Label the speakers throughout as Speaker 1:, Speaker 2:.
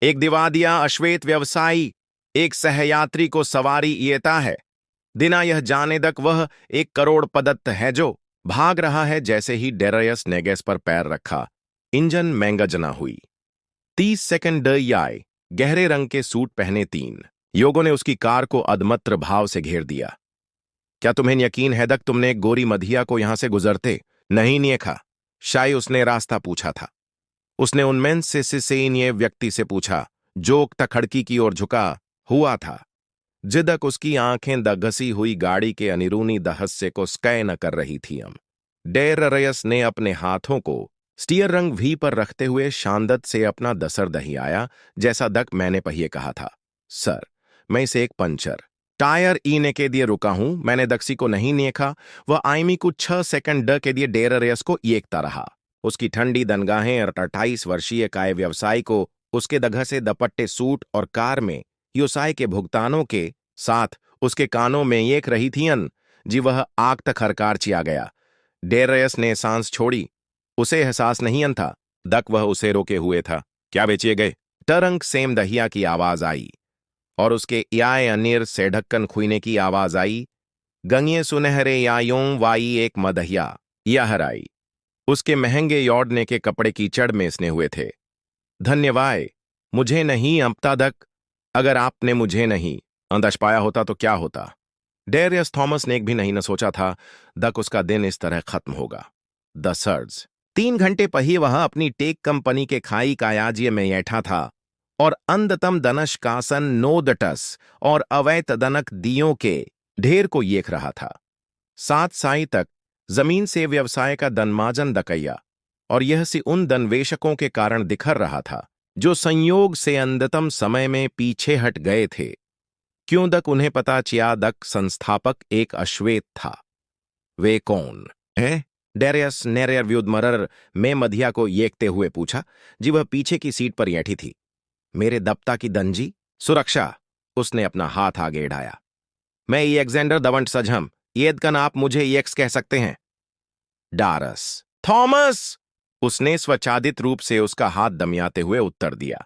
Speaker 1: एक दिवादिया अश्वेत व्यवसायी एक सहयात्री को सवारी येता है। दिना यह जाने तक वह एक करोड़ पदत्त है जो भाग रहा है। जैसे ही डेरयस ने गैस पर पैर रखा, इंजन मैंगजना हुई। 30 सेकंड आए। गहरे रंग के सूट पहने तीन योगों ने उसकी कार को अधमत्र भाव से घेर दिया। क्या तुम्हें यकीन है दक तुमने एक गोरी मधिया को यहां से गुजरते नहीं नियखा? शायद उसने रास्ता पूछा था। उसने उनमें से सिसेनिये व्यक्ति से पूछा जो उक्ता खड़की की ओर झुका हुआ था। जिदक उसकी आंखें दघसी हुई गाड़ी के अनिरूनी दहस्य को स्कय न कर रही थी। डेरयस ने अपने हाथों को स्टीयर रंग वी पर रखते हुए शानदत से अपना दसर दही आया। जैसा दक मैंने पहिए कहा था। सर, मैं इसे एक पंचर टायर ईने के दिए रुका हूं। मैंने दक्सी को नहीं नेखा। वह आईमी को 6 सेकंड के दिए डेरयस को येकता रहा। उसकी ठंडी दनगाहें और 28 वर्षीय काय व्यवसायी को उसके दघ से दपट्टे सूट और कार में योसाय के भुगतानों के साथ उसके कानों में एक रही थीन। जी वह आग तक हरकार चिया गया। डेरयस ने सांस छोड़ी। उसे एहसास नहीं था दक वह उसे रोके हुए था। क्या बेचिए गए? टरंक सेम दहिया की आवाज आई और उसके याय अनिर से ढक्कन खुईने की आवाज आई। गंगे सुनहरे यायों वाई एक मदहिया यह आई। उसके महंगे यौड़ने के कपड़े कीचड़ में इसने हुए थे। धन्यवाद, मुझे नहीं अपता दक। अगर आपने मुझे नहीं अंदश पाया होता तो क्या होता? डेरियस थॉमस ने एक भी नहीं न सोचा था दक उसका दिन इस तरह खत्म होगा। द सर्ज 3 घंटे पहिए वह अपनी टेक कंपनी के खाई कायाजिए में बैठा था और अंधतम दनश कासन नोदटस और अवैत दनक दियों के ढेर को येख रहा था। 7 साई तक जमीन से व्यवसाय का दनमाजन दकैया और यह सी उन दनवेशकों के कारण दिखर रहा था जो संयोग से अंधतम समय में पीछे हट गए थे। क्यों दक उन्हें पता चिया दक संस्थापक एक अश्वेत था। वे कौन है? डेरियस नेरियर व्युदमरर में मधिया को येकते हुए पूछा। जी वह पीछे की सीट पर बैठी थी। मेरे दप्ता की दंजी सुरक्षा। उसने अपना हाथ आगे बढ़ाया। मैं एलेक्जेंडर दवंट सजहम येदकन, आप मुझे येक्स कह सकते हैं। डारस थॉमस, उसने स्वचादित रूप से उसका हाथ दमियाते हुए उत्तर दिया।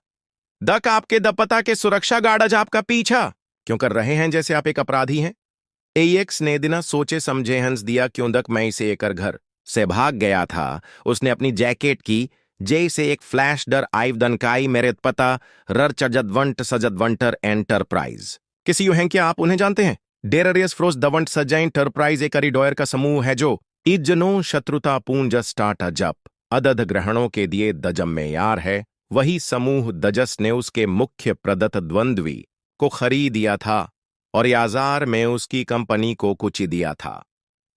Speaker 1: दक आपके दपता के सुरक्षा गार्डज आपका पीछा क्यों कर रहे हैं जैसे आप एक अपराधी हैं? एएक्स ने दिना सोचे समझे हंस दिया। क्यों दक मैं इसे एकर घर से भाग गया था। उसने अपनी जैकेट की जे से एक फ्लैश डर आइव दनकाई। मेरे पता रर चजदवंट सजदवंटर एंटरप्राइज किसी यूं हैं क्या आप उन्हें जानते हैं? डेररियस फ्रोस दवंट सजा एंटरप्राइज एक करिडोयर का समूह है जो इज्जनो शत्रुतापूर्ण जस्टाटा जप अदध ग्रहणों के दिए दजम में यार है। वही समूह दजस ने उसके मुख्य प्रदत्त द्वंद्वी को खरीद दिया था और याजार में उसकी कंपनी को कुची दिया था।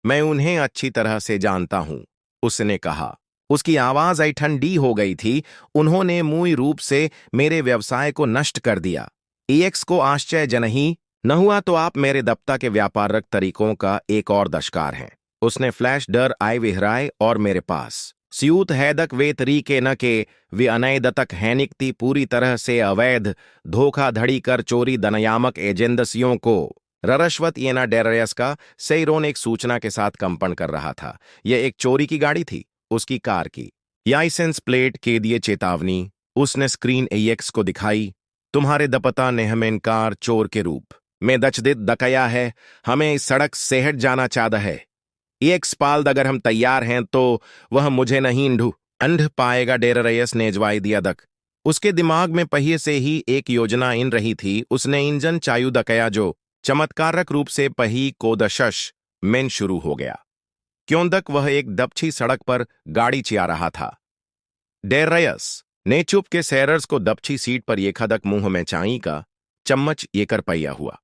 Speaker 1: मैं उन्हें अच्छी तरह से जानता हूं, उसने कहा। उसकी आवाज आई ठंडी हो गई थी। उन्होंने मूल रूप से मेरे व्यवसाय को नष्ट कर दिया। ईएक्स को आश्चर्यजनक न हुआ तो आप मेरे दप्ता के व्यापारक तरीकों का एक और दशकार हैं। उसने फ्लैश डर आय विहराए और मेरे पास स्यूत हैदक वे तरीके न के वे अनैदतक हैनिकती पूरी तरह से अवैध धोखाधड़ी कर चोरी दनयामक एजेंसियों को ररश्वत येना डेरयस का सैरोन एक सूचना के साथ कंपन कर रहा था। यह एक चोरी की गाड़ी थी, उसकी कार की लाइसेंस प्लेट के दिए चेतावनी। उसने स्क्रीन एएक्स को दिखाई। तुम्हारे दपता ने हमें इनकार चोर के रूप में दचदित दकया है। हमें इस सड़क से हट जाना चाहता है। एएक्स पाल्द, अगर हम तैयार हैं तो वह मुझे नहीं अंध पाएगा। डेरयस ने जवाब दिया दक। उसके दिमाग में पहिए से ही एक योजना इन रही थी। उसने इंजन चायु दकया जो चमत्कारक रूप से पही को दशश में शुरू हो गया। क्यों दक वह एक दबछी सड़क पर गाड़ी चिया रहा था। डेरयस ने चुप के सैरर्स को दबछी सीट पर ये खदक मुंह में चाई का चम्मच ये कर पैया हुआ।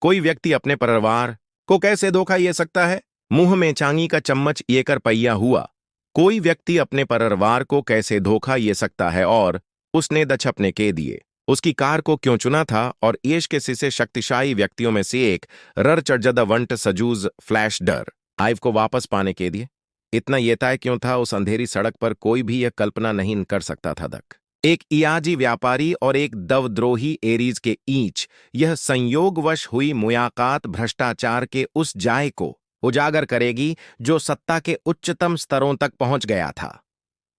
Speaker 1: कोई व्यक्ति अपने परिवार को कैसे धोखा ये सकता है? मुंह में चांगी का चम्मच ये कर पैया हुआ। कोई व्यक्ति अपने परिवार को कैसे धोखा ये सकता है? और उसने दछपने के दिए उसकी कार को क्यों चुना था और यश के सिसे शक्तिशाली व्यक्तियों में से एक रर चर्जदा वंट सजूज फ्लैश डर आइव को वापस पाने के दिए। इतना ये तय क्यों था? उस अंधेरी सड़क पर कोई भी यह कल्पना नहीं कर सकता था दक एक इयाजी व्यापारी और एक दवद्रोही एरीज के ईच यह संयोगवश हुई मुलाकात भ्रष्टाचार के उस जाय को उजागर करेगी जो सत्ता के उच्चतम स्तरों तक पहुंच गया था।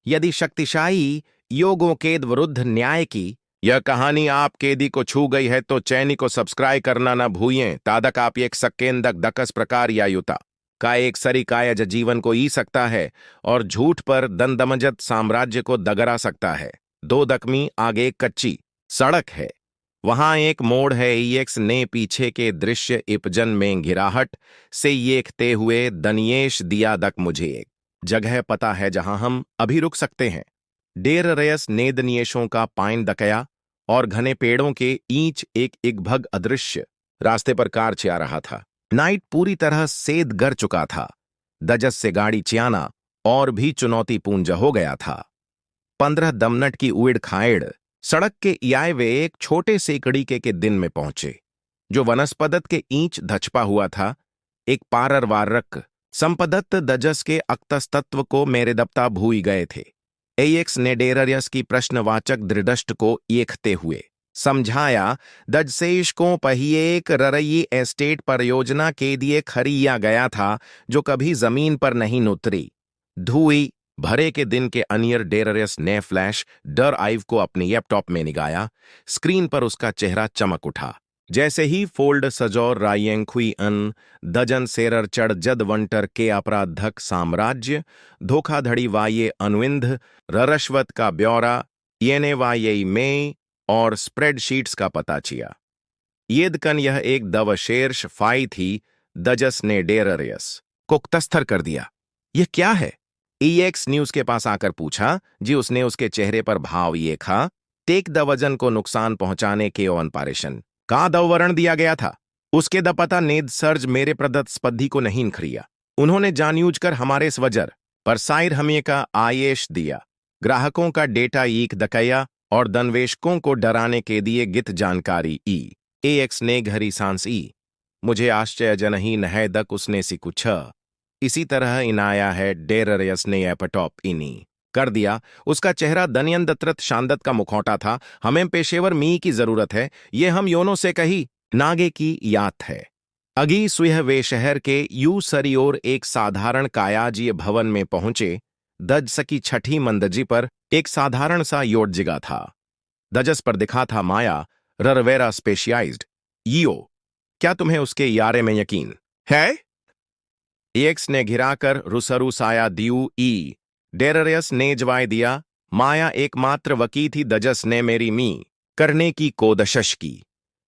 Speaker 1: यदि शक्तिशाली योगों के विरुद्ध न्याय की यह कहानी आप केदी को छू गई है तो चैनी को सब्सक्राइब करना न भूलिए। तादक आप एक सक्केंदक दकस प्रकार या युता का एक सरिकायज जीवन को ई सकता है और झूठ पर दंदमजत साम्राज्य को दगरा सकता है। दो दकमी आगे एक कच्ची सड़क है, वहां एक मोड़ है। ईएक्स ने पीछे के दृश्य इपजन में घिराहट से देखते हुए दनियेश दिया दक मुझे एक जगह पता है जहां हम अभी रुक सकते हैं। डेर रयस ने दनियेशों का पाइन दकया और घने पेड़ों के ईंच एक इगभग अदृश्य रास्ते पर कार चिया रहा था। नाइट पूरी तरह सेध गर चुका था। दजस से गाड़ी चियाना और भी चुनौतीपूर्ण हो गया था। 15 दमनट की उड़ खाएड़ सड़क के याय वे एक छोटे से कड़ीके के दिन में पहुंचे जो वनस्पदत के ईंच धछपा हुआ था। एक पारर वारक संपदत्त दजस के अक्तस्तत्व को मेरे दबता भूई गए थे। एएक्स ने डेररियस की प्रश्नवाचक दृढ़ष्ट को एकते हुए समझाया, दजसेश को पहिए एक ररई एस्टेट परियोजना के लिए खरीया गया था जो कभी जमीन पर नहीं उतरी। धुई भरे के दिन के अनियर डेररियस ने फ्लैश डर आइव को अपनी लैपटॉप में निगाया। स्क्रीन पर उसका चेहरा चमक उठा। जैसे ही फोल्ड सजौर रायेंखुई अन दजन सेरर चढ़ जद वंटर के अपराधक साम्राज्य धोखाधड़ी वाये अनुविंध ररश्वत का ब्यौरा येने वाये में और स्प्रेडशीट्स का पता चिया। येदकन यह एक दवशेर्ष फाई थी। दजस ने डेररियस को तस्तर कर दिया। यह क्या है? ईएक्स न्यूज के पास आकर पूछा। जी उसने उसके चेहरे पर भाव ये खा। टेक द वजन को नुकसान पहुंचाने के ऑपरेशन का दववरण दिया गया था। उसके द पता नेद सर्ज मेरे प्रदत्त स्पद्धि को नहीं खरिया। उन्होंने जानबूझकर हमारे स्वजर पर साइर हमें का आयेश दिया। ग्राहकों का डेटा ईक दकया और दनवेशकों को डराने के दिए गित जानकारी ई। एएक्स ने घरी सांस ई। मुझे आश्चर्यजन ही नह दक उसने सी कुछ इसी तरह इनाया है। डेररियस ने एपटॉप इनी कर दिया। उसका चेहरा दनयंदत्रत शांदत का मुखौटा था। हमें पेशेवर मी की जरूरत है। ये हम योनो से कही नागे की याद है। अगी सुयह वे शहर के यू सरी ओर एक साधारण कायाजीय भवन में पहुंचे। दज की छठी मंदजी पर एक साधारण सा योटजिगा था। दजस पर दिखा था माया ररवेरा स्पेशियाइज्ड ईओ। क्या तुम्हें उसके यारे में यकीन है? एक्स ने घिराकर रुसरुसाया दियू ई। डेररियस ने जवाब दिया, माया एकमात्र वकी थी। दजस ने मेरी मी करने की कोदशश की।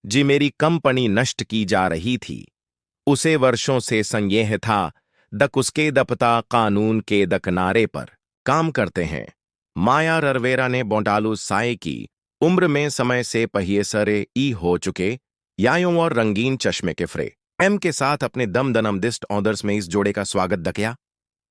Speaker 1: जी मेरी कंपनी नष्ट की जा रही थी। उसे वर्षों से संयेह था। दक उसके दपता कानून के द किनारे पर काम करते हैं। माया ररवेरा ने बोंटालू साए की उम्र में समय से पहिए सरे ई हो चुके यायों और रंगीन चश्मे के फ्रे एम के साथ अपने दम दनमदिस्ट ऑर्डर्स में इस जोड़े का स्वागत दकिया।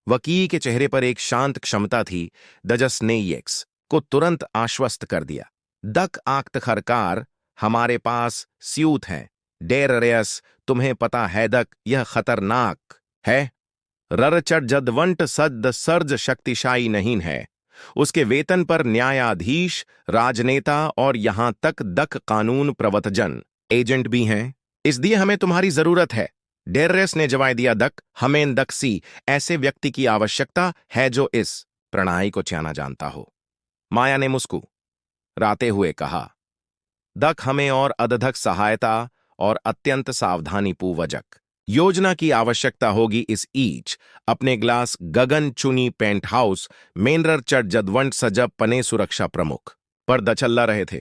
Speaker 1: वकील के चेहरे पर एक शांत क्षमता थी। दजस ने एक्स को तुरंत आश्वस्त कर दिया। दक आक्त खरकार हमारे पास स्यूत हैं। डेररियस तुम्हें पता है दक यह खतरनाक है। ररचट जदवंट सद सर्ज शक्तिशाली नहीं है। उसके वेतन पर न्यायाधीश राजनेता और यहां तक दक कानून प्रवतजन एजेंट भी हैं। इसलिए हमें तुम्हारी जरूरत है। डेररियस ने जवाब दिया, दक हमें दक्सी ऐसे व्यक्ति की आवश्यकता है जो इस प्रणाली को चाना जानता हो। माया ने मुस्कू राते हुए कहा, दक हमें और अदधक सहायता और अत्यंत सावधानी पूर्वजक योजना की आवश्यकता होगी। इस ईच अपने ग्लास गगन चुनी पेंट हाउस मेनरर चट जदवंट सजब पने सुरक्षा प्रमुख पर दचल्ला रहे थे।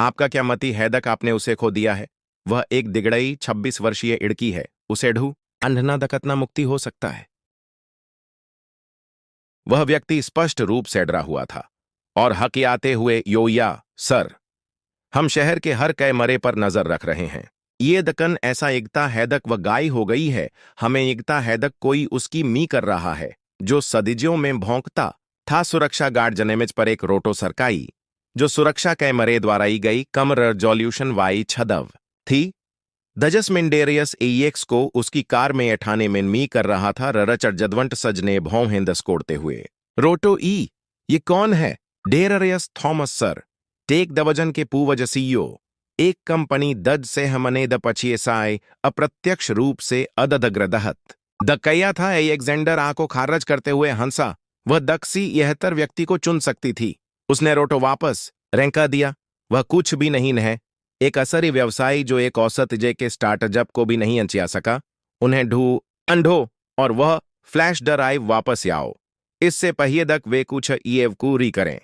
Speaker 1: आपका क्या मति है दक? आपने उसे खो दिया है। वह एक दिगड़ई 26 वर्षीय इड़की है। उसे ढू अंधना दकतना मुक्ति हो सकता है। वह व्यक्ति स्पष्ट रूप से डरा हुआ था और हकियाते हुए योया, सर हम शहर के हर कै मरे पर नजर रख रहे हैं। ये दकन ऐसा इगता हैदक व गाय हो गई है। हमें इगता हैदक कोई उसकी मी कर रहा है जो सदिजियों में भौंकता था। सुरक्षा गार्ड जनेमिज पर एक रोटो सरकाई जो सुरक्षा कै मरे द्वारा ई गई कम रेजोल्यूशन वाई छदव थी। दजस मिंडेरियस एएक्स को उसकी कार में एठाने में मी कर रहा था। ररचट जदवंट सजने भौं हिंदस कोड़ते हुए, रोटो ई ये कौन है? डेररियस थॉमस सर, टेक दवजन के पूवज सीईओ। एक कंपनी दज से हमने द पछिए साय अप्रत्यक्ष रूप से अददग्रदहत दकैया था। एलेक्जेंडर आंखों खारज करते हुए हंसा। वह दक्सी 71 व्यक्ति को चुन सकती थी। उसने रोटो वापस रेंका दिया। वह कुछ भी नहीं है, एक असरी व्यवसायी जो एक औसत जे के स्टार्टअप को भी नहीं अंचिया सका। उन्हें अंधो और वह फ्लैश ड्राइव वापस आओ, इससे पहिए दक वे कुछ ईएवकूरी करें।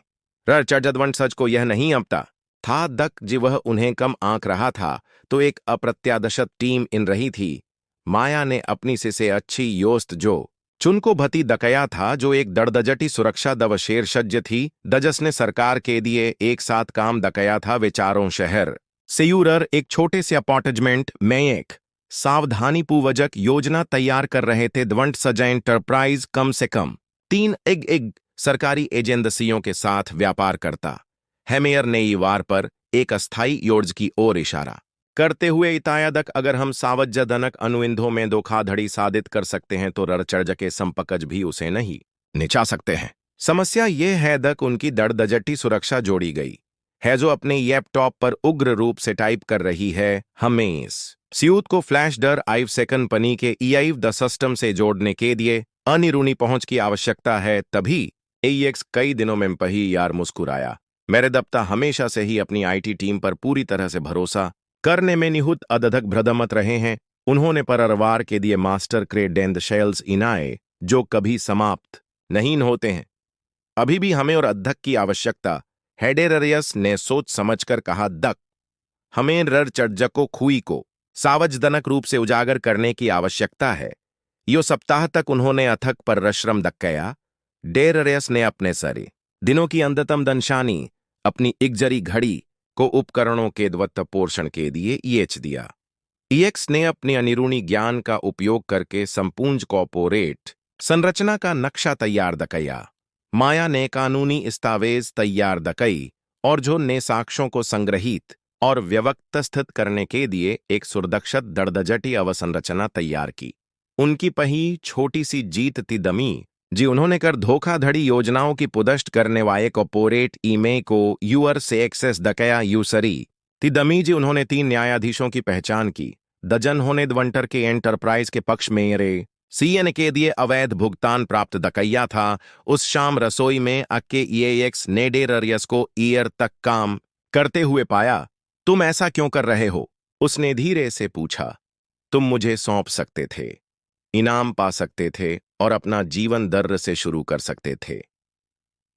Speaker 1: रर चर्जदवंट सच को यह नहीं अपता था दक जी वह उन्हें कम आंक रहा था, तो एक अप्रत्यादशत टीम इन रही थी। माया ने अपनी से अच्छी योस्त जो चुनको भती दकया था, जो एक दड़दजटी सुरक्षा दव शेर सज्ज थी। दजस ने सरकार के दिए एक साथ काम दकया था विचारों शहर सेयूरर एक छोटे से अपार्टमेंट में एक सावधानी पूर्वक योजना तैयार कर रहे थे। दवंट सजा एंटरप्राइज कम से कम 3 इग सरकारी एजेंसियों के साथ व्यापार करता है। मेयर ने ये वार पर एक अस्थाई योर्ज की ओर इशारा करते हुए इतायादक अगर हम सावज्जनक अनुइंधों में धोखाधड़ी साबित कर सकते हैं तो ररचर्ज के संपकज भी उसे नहीं निचा सकते हैं। समस्या ये है दक उनकी दड़दजटी सुरक्षा जोड़ी गई है, जो अपने लैपटॉप पर उग्र रूप से टाइप कर रही है। हमें इस स्यूत को फ्लैश ड्राइव से कंपनी के ईआईव द सिस्टम से जोड़ने के लिए अनिरूनी पहुंच की आवश्यकता है। तभी एएक्स कई दिनों में पही यार मुस्कुराया। मेरे दफ्तर हमेशा से ही अपनी आईटी टीम पर पूरी तरह से भरोसा करने में निहुत अदधक भ्रदमत रहे हैं। उन्होंने परवार के दिए मास्टर क्रेडेंशियल्स इनाए जो कभी समाप्त नहीं होते हैं। अभी भी हमें और अध्यक की आवश्यकता। हेडेरियस ने सोच समझकर कहा, दक हमें ररचर्जको खुई को सावजनक रूप से उजागर करने की आवश्यकता है। यो सप्ताह तक उन्होंने अथक परिश्रम दक्कया। डेररियस ने अपने सारे दिनों की अंधतम दंशानी अपनी इकजरी घड़ी को उपकरणों के द्वत्त पोषण के दिए ईएच दिया। ईएक्स ने अपने अनिरूणी ज्ञान का उपयोग करके संपूर्ण कॉर्पोरेट संरचना का नक्शा तैयार दकया। माया ने कानूनी दस्तावेज तैयार दकई और जो ने साक्ष्यों को संग्रहित और व्यवस्थित करने के लिए एक सुरक्षित दड़दजटी अवसंरचना तैयार की। उनकी पही छोटी सी जीत थी दमी जी उन्होंने कर धोखाधड़ी योजनाओं की पुदष्ट करने वाले कॉर्पोरेट ईमेल को यूअर से एक्सेस दकया यूसरी थी दमी जी उन्होंने 3 न्यायाधीशों की पहचान की। दजन होने दवंटर के एंटरप्राइज के पक्ष में रे सीएन के दिए अवैध भुगतान प्राप्त दकैया था। उस शाम रसोई में अक्के ईएक्स ने डेररियस को ईयर तक काम करते हुए पाया। तुम ऐसा क्यों कर रहे हो? उसने धीरे से पूछा। तुम मुझे सौंप सकते थे, इनाम पा सकते थे और अपना जीवन दर्र से शुरू कर सकते थे।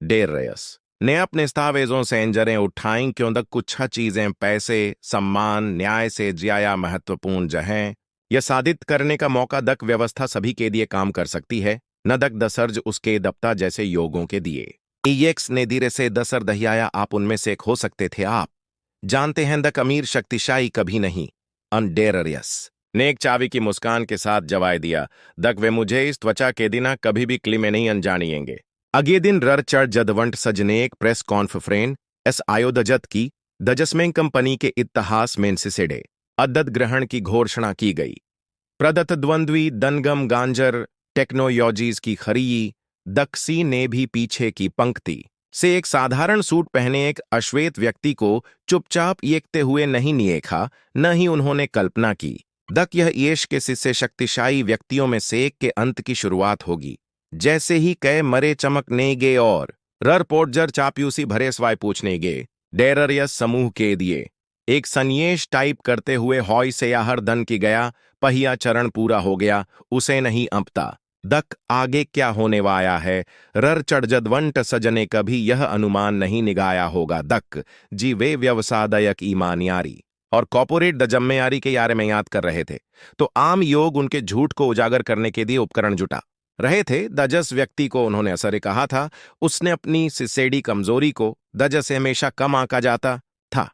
Speaker 1: डेररियस ने अपने दस्तावेजों से एंजरें उठाई क्यों तक कुछ चीजें पैसे, सम्मान, न्याय से ज्यादा महत्वपूर्ण जहें। यह साबित करने का मौका दक व्यवस्था सभी के लिए काम कर सकती है, न दक दसर्ज उसके दप्ता जैसे योगों के दिए। ईएक्स ने धीरे से दसर दहियाया। आप उनमें से एक हो सकते थे। आप जानते हैं दक अमीर शक्तिशाली कभी नहीं। डेररियस ने एक चावी की मुस्कान के साथ जवाब दिया। दक वे मुझे इस त्वचा के दिना कभी भी क्ली में नहीं अनजानिएंगे। अगले दिन ररचर जदवंट सज ने एक प्रेस कॉन्फ्रेंस आयोदजत की। दजसमें कंपनी के इतिहास में सिसेडे अद्दत ग्रहण की घोषणा की गई। प्रदत्त द्वंद्वी दनगम गांजर टेक्नोलॉजीज की खरीई। दक्सी ने भी पीछे की पंक्ति से एक साधारण सूट पहने एक अश्वेत व्यक्ति को चुपचाप येकते हुए नहीं निएखा, न ही उन्होंने कल्पना की दक यह येश के सिस्से शक्तिशाली व्यक्तियों में से एक के अंत की शुरुआत होगी। जैसे ही कई मरे चमकने गे और रर पोर्जर चाप्यूसी भरे सवाय पूछने गे, डेररियस समूह के दिए एक संन्यास टाइप करते हुए हॉय से या हर धन की गया। पहिया चरण पूरा हो गया, उसे नहीं अंपता। दक आगे क्या होने वाया है? रर चढ़जदवंट सजने कभी यह अनुमान नहीं निगाया होगा दक जी वे व्यवसायक ईमानियारी और कॉर्पोरेट दजम्मेयारी के यारे में याद कर रहे थे, तो आम योग उनके झूठ को उजागर करने के लिए उपकरण जुटा रहे थे। दजस व्यक्ति को उन्होंने असर कहा था। उसने अपनी सिसेडी कमजोरी को दजस से हमेशा कम आंका जाता था।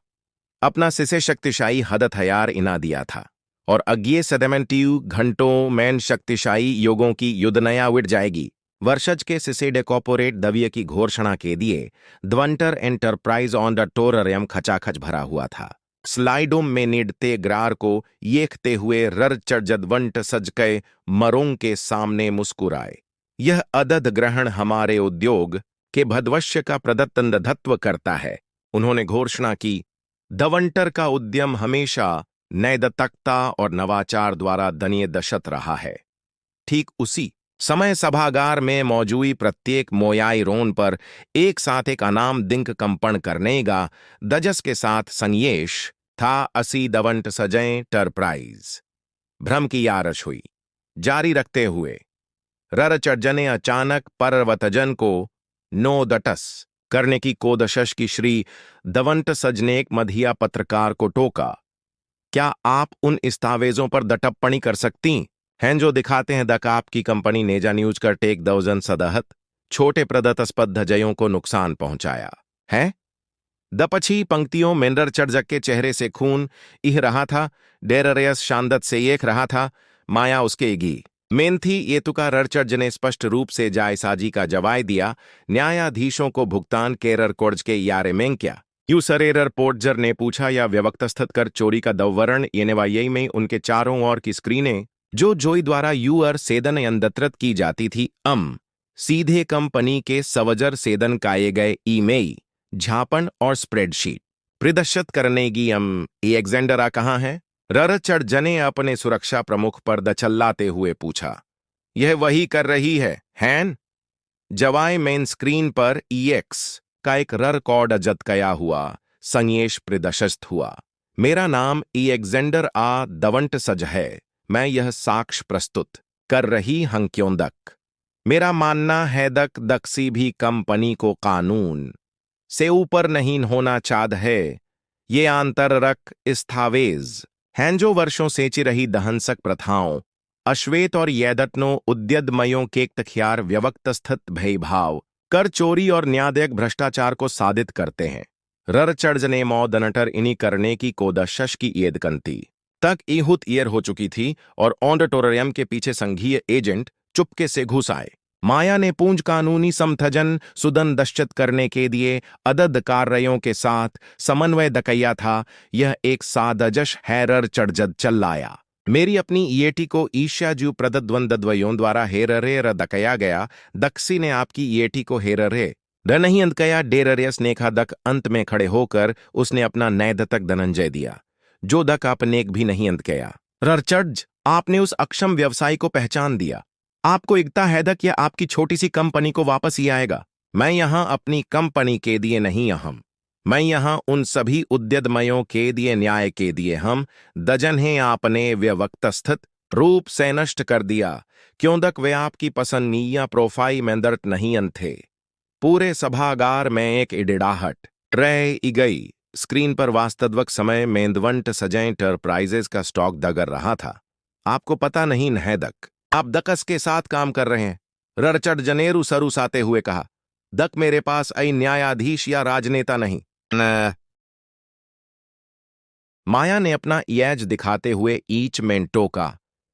Speaker 1: अपना सिसे शक्तिशाली हदत हयार इना दिया था और अज्ञे सेडेमेंटिव घंटों मैन शक्तिशाली योगों की युद्धनया उड़ जाएगी। वर्षज के सिसेडे कॉर्पोरेट दविय की घोषणा के दिए द्वंटर एंटरप्राइज ऑन द टोररियम खचाखच भरा हुआ था। स्लाइडों में निडते ग्रार को येखते हुए रर चर्जदवंट सजके मरों के सामने मुस्कुराए। यह अदद ग्रहण हमारे उद्योग के भद्वश्य का प्रतिनिधित्व करता है। उन्होंने घोषणा की, दवंटर का उद्यम हमेशा नैतिकता और नवाचार द्वारा दनिये दशत रहा है। ठीक उसी समय सभागार में मौजूद प्रत्येक मोयाई रोन पर एक साथ एक अनाम दिंक कंपन करनेगा दजस के साथ संयेश था असी दवंट सजय टरप्राइज। भ्रम की यारश हुई। जारी रखते हुए ररचर्जन ने अचानक पर्वतजन को नो दटस करने की कोदशश की श्री दवंट सजनेक मधिया पत्रकार को टोका। क्या आप उन दस्तावेजों पर दटप्पणी कर सकती हैं जो दिखाते हैं दक आपकी कंपनी नेजा न्यूज कर टेक दौजन सदहत छोटे प्रदत्तस्पद धजयों को नुकसान पहुंचाया है? दपछी पंक्तियों मेंडर चढ़जक के चेहरे से खून इह रहा था। डेररियस शांदत से येख रहा था। माया उसके गी मेंथी ये तुका ररचर्ज ने स्पष्ट रूप से जायसाजी का जवाब दिया। न्यायाधीशों को भुगतान केरर कोर्ज के यारे में क्या यूसरेरर पोर्टजर ने पूछा या व्यवक्तस्थित कर चोरी का दववरण येनेवाई में उनके चारों ओर की स्क्रीनें जो जोई द्वारा यूअर सेदन यंदत्रत की जाती थी सीधे कंपनी के सवजर सेदन काये गए ईमेल झापन और स्प्रेडशीट प्रदर्शित करने की एलेक्जेंडरा कहाँ है? ररचड़ जने अपने सुरक्षा प्रमुख पर दचल्लाते हुए पूछा। यह वही कर रही है हैन? जवाय मेन स्क्रीन पर ईएक्स का एक रर कॉर्ड अजत कया हुआ संयेश प्रदर्शित हुआ। मेरा नाम एलेक्जेंडर आ दवंट सज है। मैं यह साक्ष्य प्रस्तुत कर रही हूं क्यों दक। मेरा मानना है दक दक्सी भी कंपनी को कानून से ऊपर नहीं होना चाहत है। ये आंतररक स्थावेज हैं जो वर्षों से चिरही दहनसक प्रथाओं अश्वेत और यैदत्नो उद्यदमयों के तख्यार व्यवक्तस्थित भयभाव कर चोरी और न्यायिक भ्रष्टाचार को साधित करते हैं। ररचर्ज ने मौदनटर इन्हीं करने की कोदशश की येदकंती तक इहुत ईयर हो चुकी थी और ऑडिटोरियम के पीछे संघीय एजेंट चुपके से घुस आए। माया ने पूंज कानूनी समथजन सुदन दश्चत करने के लिए अदद कार्यों के साथ समन्वय दकैया था। यह एक सादजश हैरर चढ़जद चल्लाया। मेरी अपनी ईएटी को ईशाजू प्रदद्वंदद्वयों द्वारा हेररे र दकया गया। दक्सी ने आपकी ईएटी को हेररे र नहीं अंतकया। डेररियस नेखा दक अंत में खड़े होकर उसने अपना नैदतक धनंजय दिया जो दक आप नेक भी नहीं अंतकया। ररचर्ज, आपने उस अक्षम व्यवसायी को पहचान दिया। आपको इकता है दक या आपकी छोटी सी कंपनी को वापस ही आएगा। मैं यहां अपनी कंपनी के दिए नहीं अहम। मैं यहां उन सभी उद्यदमयों के दिए न्याय के दिए हम दजन हैं आपने व्यवक्तस्थित रूप से नष्ट कर दिया क्यों दक वे आपकी पसंदीया प्रोफाइल में दर्त नहीं थे। पूरे सभागार में एक इडिड़ाहट रह गई। स्क्रीन पर वास्तविक समय मेंदवंट सजय एंटरप्राइजेज का स्टॉक दगर रहा था। आपको पता नहीं है दक आप दकस के साथ काम कर रहे हैं। ररचड़ जनेरू सरुसाते हुए कहा। दक मेरे पास आई न्यायाधीश या राजनेता नहीं। माया ने अपना यज दिखाते हुए ईच में टोका।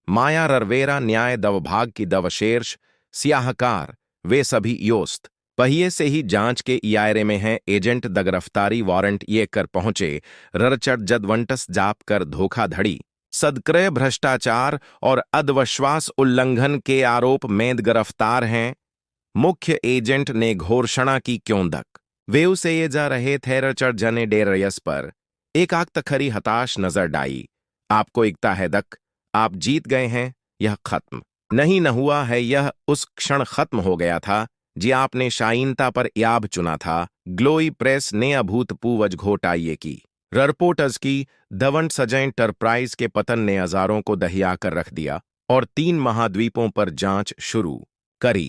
Speaker 1: माया ररवेरा न्याय दवभाग की दवशेर्ष स्याहकार वे सभी योस्त पहिए से ही जांच के इयारे में हैं। एजेंट द गिरफ्तारी वारंट ये कर पहुंचे। ररचड़ जदवंटस जाप कर धोखाधड़ी सदक्रय भ्रष्टाचार और अधविश्वास उल्लंघन के आरोप में गिरफ्तार हैं। मुख्य एजेंट ने घोषणा की क्यों दक वे उसे ये जा रहे थे। ररचड़ जने डेरयस पर एक आग तखरी हताश नजर डाई। आपको इकता है दक आप जीत गए हैं। यह खत्म नहीं न हुआ है। यह उस क्षण खत्म हो गया था जी आपने शाइनता पर याब चुना था। ग्लोई प्रेस ने अभूतपूर्व घोटाइए की। ररपोर्टर्स की दवंट सजय एंटरप्राइज के पतन ने हजारों को दहिया कर रख दिया और 3 महाद्वीपों पर जांच शुरू करी।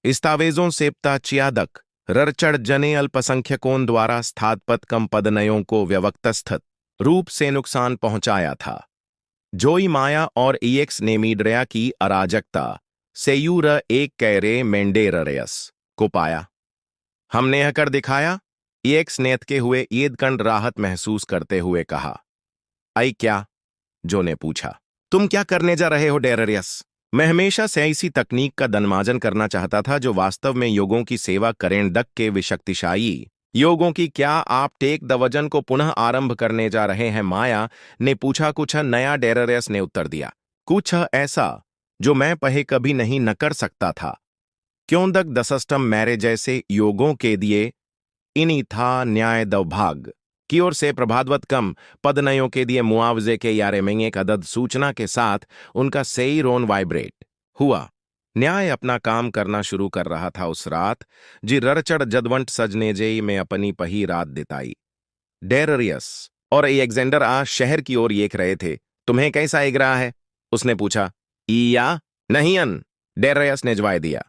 Speaker 1: दस्तावेजों से चियादक ररचड़ जने अल्पसंख्यकों द्वारा स्थापत कंपदनयों को व्यवक्तस्थित रूप से नुकसान पहुंचाया था। जोई माया और ईएक्स ने मीडिया की अराजकता सेयूर एक कैरे मेंडेरयस को पाया। हमने यह कर दिखाया। ईएक्स नेतके हुए ईदकंड राहत महसूस करते हुए कहा। आई क्या? जो ने पूछा। तुम क्या करने जा रहे हो डेररियस? मैं हमेशा से ऐसी तकनीक का दनमाजन करना चाहता था जो वास्तव में योगों की सेवा करें दक के विशक्तिशायी योगों की। क्या आप टेक द वजन को पुनः आरंभ करने जा रहे हैं? माया ने पूछा। कुछ नया। डेररियस ने उत्तर दिया। कुछ ऐसा जो मैं पहले कभी नहीं न कर सकता था। क्यों दक दसस्टम मैरे जैसे योगों के दिए इन्हीं था न्याय दवभाग की ओर से प्रभाववत कम पदनयों के दिए मुआवजे के यारे में एक अदद सूचना के साथ उनका सेई रोन वाइब्रेट हुआ। न्याय अपना काम करना शुरू कर रहा था उस रात, जी ररचड़ जदवंट सजने जेई में अपनी पही रात दिताई। डेररियस और एलेक्जेंडर आ शहर की ओर देख रहे थे। तुम्हें कैसा एग रहा है? उसने पूछा। ईया नहीं अन, डेररियस ने जवाब दिया।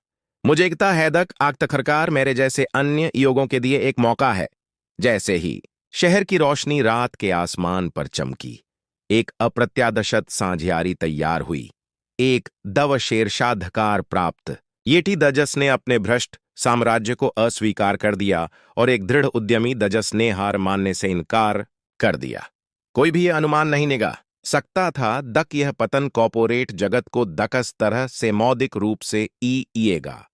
Speaker 1: मुझे एकता हैदक आग तखरकार मेरे जैसे अन्य योगों के दिए एक मौका है। जैसे ही शहर की रोशनी रात के आसमान पर चमकी, एक अप्रत्यादशत सांझियारी तैयार हुई। एक दव शेरशाधकार प्राप्त येटी दजस ने अपने भ्रष्ट साम्राज्य को अस्वीकार कर दिया और एक दृढ़ उद्यमी दजस ने हार मानने से इनकार कर दिया। कोई भी यह अनुमान नहीं निगा सकता था दक यह पतन कॉर्पोरेट जगत को दकस तरह से मौलिक रूप से ईएगा,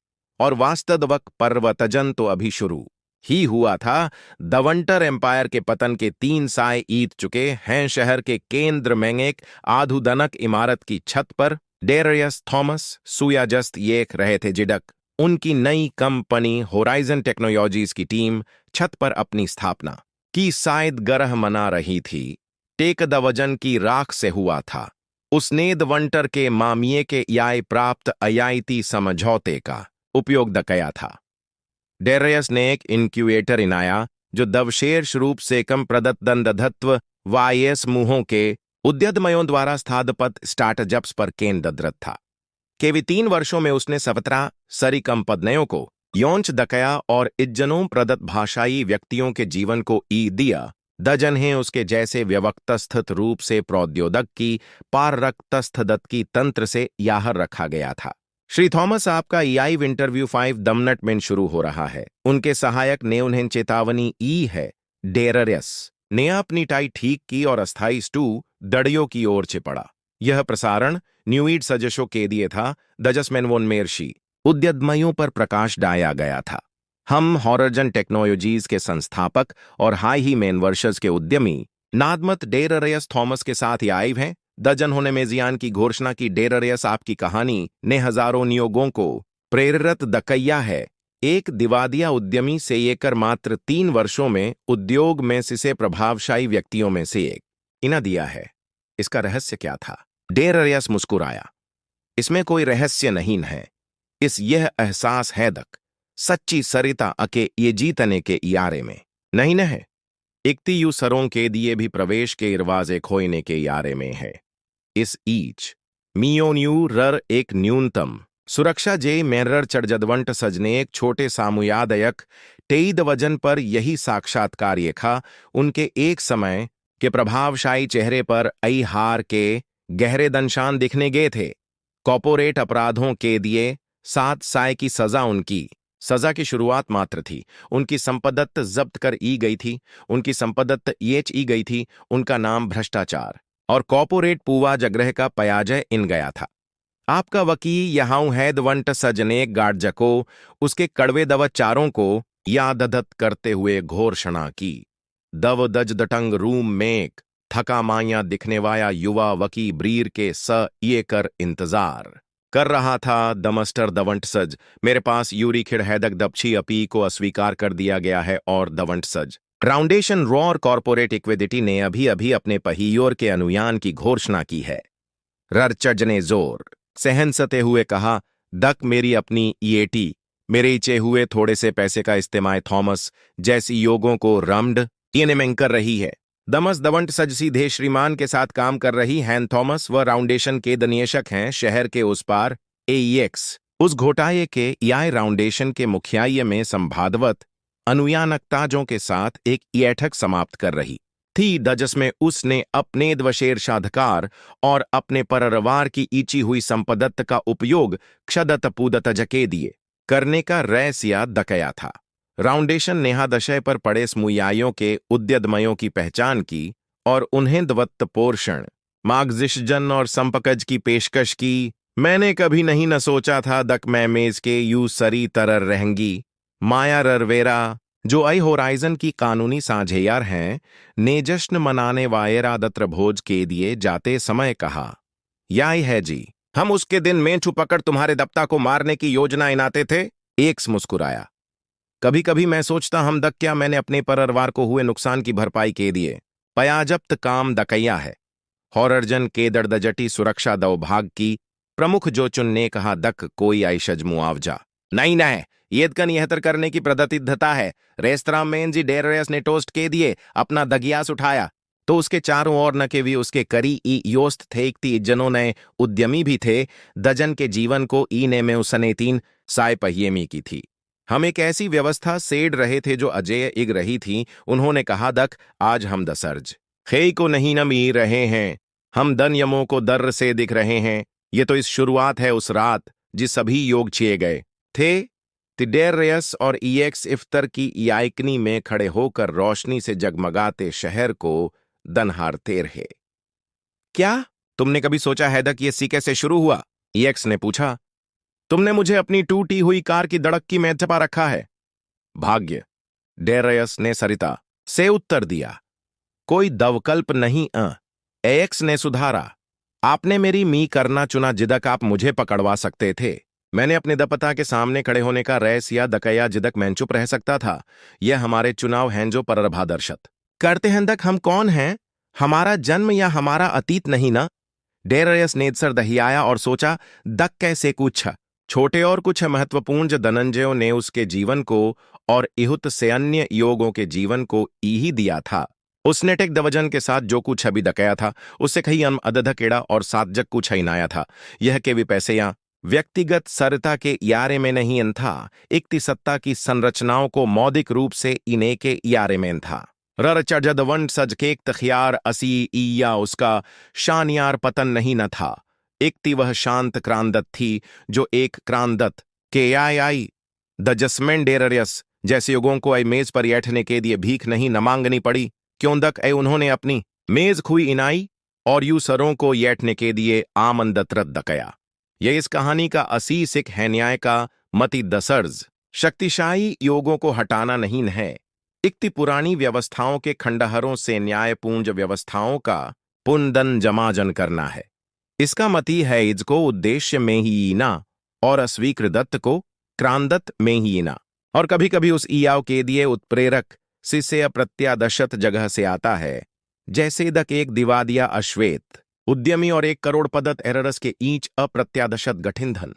Speaker 1: और वास्तवक पर्वतजन तो अभी शुरू ही हुआ था। दवंटर एम्पायर के पतन के 3 साय ईद चुके हैं। शहर के केंद्र में एक आधुदनक इमारत की छत पर डेरियस थॉमस सुयाजस्त येख रहे थे जिडक। उनकी नई कंपनी होराइजन टेक्नोलॉजीज की टीम छत पर अपनी स्थापना की शायद गरह मना रही थी। टेक द वजन की राख से हुआ था। उसने दवंटर के मामिये के याय प्राप्त अयायती समझौते का उपयोग दकया था। डेरियस ने एक इनक्यूएटर इनाया जो दवशेष रूप से कम प्रदत्त दंडधत्व वायस मुंहों के उद्यमयों द्वारा स्थापित स्टार्टअप्स पर केंद्रित था। केवल 3 वर्षों में उसने 17 सरी कंपनियों को यौंच दकया और इज्जनों प्रदत्त भाषाई व्यक्तियों के जीवन को ई दिया। दजन्हें उसके जैसे व्यवक्तस्थित रूप से प्रौद्योगिक की पाररक्तस्थदत की तंत्र से याहर रखा गया था। श्री थॉमस, आपका ईआईव इंटरव्यू 5 दमनट में शुरू हो रहा है। उनके सहायक ने उन्हें चेतावनी ई है। डेररियस ने अपनी टाई ठीक की और अस्थाई स्टू दड़ियों की ओर चिपड़ा। यह प्रसारण न्यूईड सजशों के दिए था। दजसमेन वोन मेरशी उद्यमयों पर प्रकाश डाया गया था। हम हॉरजन टेक्नोलॉजीज के संस्थापक और हाई ही मेन वर्षर्स के उद्यमी नादमत डेररियस थॉमस के साथ आइव हैं। दजन होने मेजियान की घोषणा की। डेररियस आपकी कहानी ने हजारों नियोगों को प्रेरित दकैया है। एक दिवादिया उद्यमी से येकर मात्र 3 वर्षों में उद्योग में सिसे प्रभावशाली व्यक्तियों में से एक इना दिया है। इसका रहस्य क्या था? डेररियस मुस्कुराया। इसमें कोई रहस्य नहीं है। इस यह एहसास है दक सच्ची सरिता अके ये जीतने के इयारे में नहीं न है। इकती यू सरों के दिए भी प्रवेश के इरवाजे खोने के यारे में है। इस ईच मियोन्यू रर एक न्यूनतम सुरक्षा जे मेरर चढ़जदवंट सजने एक छोटे सामुयादयक तेईद वजन पर यही साक्षात्कार येखा उनके एक समय के प्रभावशाली चेहरे पर आई हार के गहरे दंशान दिखने गए थे। कॉर्पोरेट अपराधों के दिए 7 साय की सजा उनकी सजा की शुरुआत मात्र थी। उनकी संपदत्त जब्त कर ई गई थी। उनकी संपदत्त येच ई गई थी। उनका नाम भ्रष्टाचार और कॉर्पोरेट पूवा जगह का पयाजय इन गया था। आपका वकील यहां हैदवंट सजने गार्जको उसके कड़वे दवचारों को याददत करते हुए घोषणा की। दव दज दटंग रूम में थका माया दिखने वाया युवा वकी ब्रीर के स ये कर इंतजार कर रहा था। दमस्टर दवंट सज, मेरे पास यूरी खिड़ हैदक दपछी अपी को अस्वीकार कर दिया गया है और दवंट सज फाउंडेशन रॉ और कॉर्पोरेट इक्विडिटी ने अभी अभी अपने पहियोर के अनुयान की घोषणा की है। ररचज ने जोर सहनसते हुए कहा, दक मेरी अपनी ईएटी मेरे इचे हुए थोड़े से पैसे का इस्तेमाल थॉमस जैसी योगों को रम्ड में कर रही है। दमस दवंट सज सीधे श्रीमान के साथ काम कर रही हैन थॉमस व राउंडेशन के दनियशक हैं शहर के उस पार एईएक्स उस घोटाले के याय राउंडेशन के मुखियाये में संभादवत अनुयानकताजों के साथ एक बैठक समाप्त कर रही थी। दजस में उसने अपने द्वशेरशाधकार और अपने पररवार की ईची हुई संपदत्त का उपयोग क्षदत पूदत जके दिए करने का रैसिया दकया था। राउंडेशन नेहादशय पर पड़े स्मुयायों के उद्यमयों की पहचान की और उन्हें द्वत्त पोषण मागजिशजन और संपकज की पेशकश की। मैंने कभी नहीं न सोचा था दक मैं मेज के यू सरी तरर रहेंगी। माया ररवेरा जो आई होराइजन की कानूनी साझेदार हैं ने जश्न मनाने वाये रादत्र भोज के दिए जाते समय कहा, याई है जी, हम उसके दिन मेंढू पकड़ तुम्हारे दप्ता को मारने की योजना इनाते थे। एक मुस्कुराया। कभी कभी मैं सोचता हम दक क्या मैंने अपने पररवार को हुए नुकसान की भरपाई के दिए पयाजप्त काम दकैया है। हॉरर्जन के दर्दजटी सुरक्षा दवभाग की प्रमुख जोचुन ने कहा, दक कोई आइशज मुआवजा नहीं न येदकन यहतर करने की प्रदतिद्धता है। रेस्तरां में जी डेरयस ने टोस्ट के दिए अपना दगियास उठाया तो उसके चारों ओर न केवल उसके करी ई योस्त थे इकती जनों ने उद्यमी भी थे दजन के जीवन को ईने में उसने तीन साय पहिएमी की थी। हम एक ऐसी व्यवस्था सेड रहे थे जो अजय इग रही थी। उन्होंने कहा, दक आज हम दसर्ज खे को नहीं न मी रहे हैं, हम दन यमों को दर्र से दिख रहे हैं। ये तो इस शुरुआत है उस रात जिस सभी योग छिए गए थे। तिडेरियस और ईएक्स इफ्तर की याइकनी में खड़े होकर रोशनी से जगमगाते शहर को दनहारते रहे। क्या तुमने कभी सोचा है कि ये सी कैसे शुरू हुआ? ईएक्स ने पूछा। तुमने मुझे अपनी टूटी हुई कार की दड़क की में छपा रखा है। भाग्य, डेरयस ने सरिता से उत्तर दिया। कोई दवकल्प नहीं। एएक्स ने सुधारा। आपने मेरी मी करना चुना जिदक आप मुझे पकड़वा सकते थे। मैंने अपने दपता के सामने खड़े होने का रैस या दकया जिदक मैं चुप रह सकता था। यह हमारे चुनाव हैं जो पररभादर्शत करते हैं। दक हम कौन हैं? हमारा जन्म या हमारा अतीत नहीं ना? डेरयस ने सर दहियाया और सोचा, दक कैसे कुछ छोटे और कुछ महत्वपूर्ण धनंजयों ने उसके जीवन को और इहुत से अन्य योगों के जीवन को ही दिया था। उसने टेक दवजन के साथ जो कुछ अभी दकया था उससे कहीं अदध केड़ा और सातजक कुछ हिनाया था। यह के भी पैसे या व्यक्तिगत सरता के यारे में नहीं अन था, इक्ति सत्ता की संरचनाओं को मौलिक रूप से इने के यारे में था। रर चजद वन सज केक तखियार असी ईया उसका शानियार पतन नहीं न था। इक्ति वह शांत क्रांदत थी जो एक क्रांदत के आई द जसमेंट डेररियस जैसे युगों को आई मेज पर बैठने के लिए भीख नहीं न मांगनी पड़ी। क्यों दक उन्होंने अपनी मेज खुई इनाई और यू सरों को बैठने के लिए आमंदत दकया। यह इस कहानी का असी सिख है न्याय का मति दसर्ज शक्तिशाली योगों को हटाना नहीं है, इक्ति पुरानी व्यवस्थाओं के खंडहरों से न्यायपूंज व्यवस्थाओं का पुनदन जमाजन करना है। इसका मति है इजको उद्देश्य में ही ना और अस्वीकृत को क्रांदत में ही ना। और कभी कभी उस इयाव के दिए उत्प्रेरक सिसे अप्रत्यादशत जगह से आता है, जैसे दक एक दिवादिया अश्वेत उद्यमी और 1 करोड़ पदत एररस के ईंच अप्रत्यादशत गठिन धन।